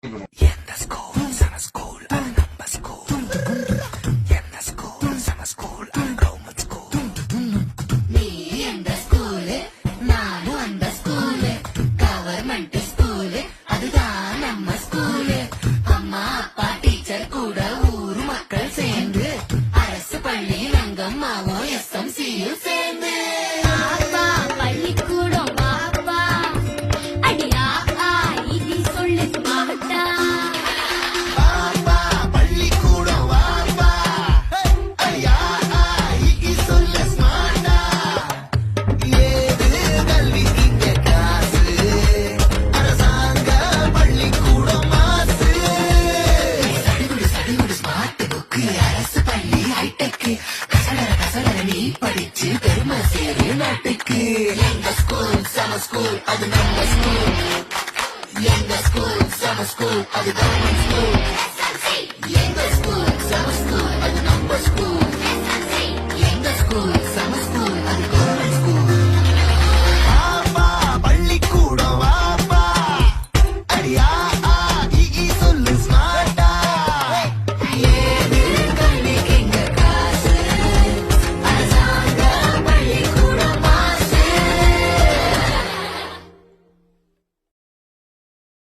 எந்த ஸ்கூல் சம ஸ்கூல் அது நம்ம ஸ்கூல். எந்த ஸ்கூல் சம ஸ்கூல் அது கவர்மெண்ட் ஸ்கூல். நீ எந்த ஸ்கூலு நானும் அந்த ஸ்கூலு கவர்மெண்ட் ஸ்கூலு அதுதான் நம்ம ஸ்கூலு. அம்மா அப்பா டீச்சர் கூட ஊர் மக்கள் சேர்ந்து அரசு பள்ளியில் அங்கம்மாவும் SMCயும் சேர்ந்து அப்பா பள்ளிக்கூடம் பாப்பா அடியா இது சொல்லு மாட்டா பாப்பா பள்ளிக்கூடம் வாப்பா ஐயா சொல்ல ஸ்மார்ட்டா ஏது கல்வி இங்க காசு அரசாங்க பள்ளிக்கூடம் மாசு சடுகுடு ஸ்மார்ட் புக்கு அரசு பள்ளி ஹைடெக் கசடர நீ படிச்சு பெருமை சேரு நாட்டுக்கு. எங்க ஸ்கூல் சம ஸ்கூல் அது நம்ம ஸ்கூல். எங்க ஸ்கூல் சம ஸ்கூல் அது கவர்மெண்ட் ஸ்கூல். எங்க